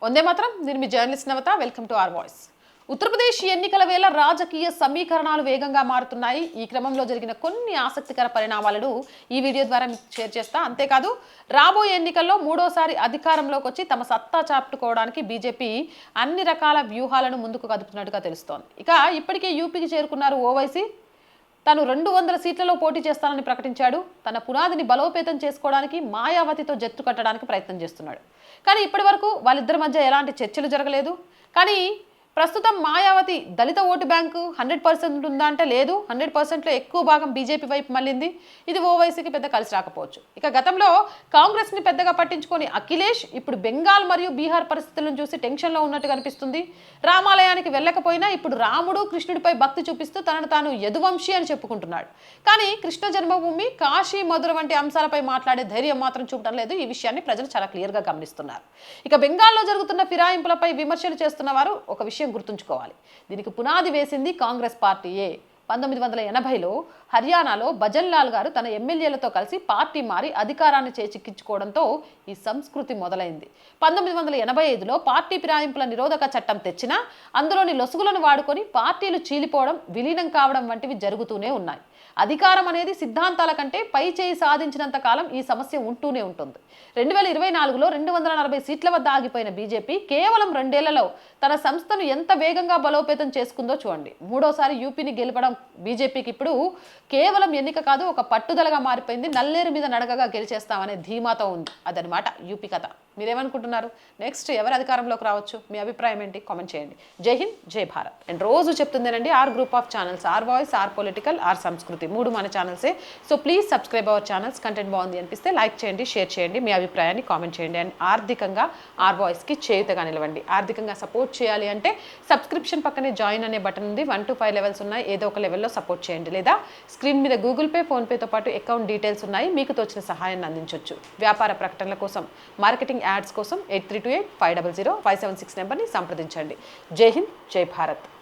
వందే మాత్రం. నేను మీ journalist Navata. Welcome to our voice. Uttar Pradesh ఎన్నికల వేళ రాజకీయ సమీకరణాలు వేగంగా మారుతున్నాయి. ఈ క్రమంలో జరిగిన కొన్ని ఆసక్తికర పరిణామాలను ఈ వీడియో ద్వారా మీకు షేర్ చేస్తా. అంతేకాదు రాబోయే ఎన్నికల్లో మూడోసారి అధికారంలోకి వచ్చి తమ సత్తా చాటుకోవడానికి బీజేపీ అన్ని రకాల వ్యూహాలను ముందుకు కదుపుతున్నట్టుగా తెలుస్తోంది. ఇక ఇప్పటికే యూపీకి చేరుకున్నారు ఓవైసీ. తాను 200 సీట్లలో పోటీ చేస్తానని ప్రకటించాడు. తన పునాదిని బలోపేతం చేసుకోవడానికి మాయావతితో జట్టు కట్టడానికి ప్రయత్నం చేస్తున్నాడు. కానీ ఇప్పటి వరకు వాళ్ళిద్దరి మధ్య ఎలాంటి చర్చలు జరగలేదు. కానీ ప్రస్తుతం మాయావతి దళిత ఓటు బ్యాంకు 100% ఉందా అంటే లేదు. 100%లో ఎక్కువ భాగం బీజేపీ వైపు మళ్ళింది. ఇది ఓవైసీకి పెద్ద కలిసి రాకపోవచ్చు. ఇక గతంలో కాంగ్రెస్ని పెద్దగా పట్టించుకొని అఖిలేష్ ఇప్పుడు బెంగాల్ మరియు బీహార్ పరిస్థితులను చూసి టెన్షన్లో ఉన్నట్టు కనిపిస్తుంది. రామాలయానికి వెళ్ళకపోయినా ఇప్పుడు రాముడు కృష్ణుడిపై భక్తి చూపిస్తూ తనను తాను యదువంశీ అని చెప్పుకుంటున్నాడు. కానీ కృష్ణ జన్మభూమి, కాశీ, మధుర వంటి అంశాలపై మాట్లాడే ధైర్యం మాత్రం చూపడం లేదు. ఈ విషయాన్ని ప్రజలు చాలా క్లియర్గా గమనిస్తున్నారు. ఇక బెంగాల్లో జరుగుతున్న ఫిరాయింపులపై విమర్శలు చేస్తున్న వారు ఒక విషయం గుర్తుంచుకోవాలి. దీనికి పునాది వేసింది కాంగ్రెస్ పార్టీయే. 1980లో హర్యానాలో భజన్ లాల్ గారు తన ఎమ్మెల్యేలతో కలిసి పార్టీ మారి అధికారాన్ని చేజిక్కించుకోవడంతో ఈ సంస్కృతి మొదలైంది. 1985లో పార్టీ ఫిరాయింపుల నిరోధక చట్టం తెచ్చినా అందులోని లొసుగులను వాడుకొని పార్టీలు చీలిపోవడం, విలీనం కావడం వంటివి జరుగుతూనే ఉన్నాయి. అధికారం అనేది సిద్ధాంతాల కంటే పై చేయి సాధించినంత కాలం ఈ సమస్య ఉంటూనే ఉంటుంది. 2024లో 240 సీట్ల వద్ద ఆగిపోయిన బీజేపీ కేవలం 2 ఏళ్లలో తన సంస్థను ఎంత వేగంగా బలోపేతం చేసుకుందో చూడండి. మూడోసారి యూపీని గెలపడం బీజేపీకి ఇప్పుడు కేవలం ఎన్నిక కాదు, ఒక పట్టుదలగా మారిపోయింది. నల్లేరు మీద నడకగా గెలిచేస్తామనే ధీమాతో ఉంది. అదనమాట యూపీ కథ. మీరేమనుకుంటున్నారు? నెక్స్ట్ ఎవరు అధికారంలోకి రావచ్చు? మీ అభిప్రాయం ఏంటి? కామెంట్ చేయండి. జై హింద్, జై భారత్. అండ్ రోజు చెప్తుందేనండి, our group of channels, our voice, our political, our Sanskriti, 3 మన ఛానల్సే. So please subscribe our channels. Content బాగుంది అనిపిస్తే లైక్ చేయండి, షేర్ చేయండి, మీ అభిప్రాయాన్ని కామెంట్ చేయండి. అండ్ ఆర్థికంగా ఆర్ వాయిస్కి చేయుతగా నిలవండి. ఆర్థికంగా సపోర్ట్ చేయాలి అంటే సబ్స్క్రిప్షన్ పక్కనే జాయిన్ అనే బటన్ ఉంది. 1 to 5 లెవెల్స్ ఉన్నాయి. ఏదో ఒక లెవెల్లో సపోర్ట్ చేయండి. లేదా స్క్రీన్ మీద గూగుల్ పే, ఫోన్పేతో పాటు అకౌంట్ డీటెయిల్స్ ఉన్నాయి. మీకు తోచిన సహాయాన్ని అందించవచ్చు. వ్యాపార ప్రకటనల కోసం, మార్కెటింగ్ యాడ్స్ కోసం 8328 500 576 నెంబర్ని సంప్రదించండి. జై హింద్, జై భారత్.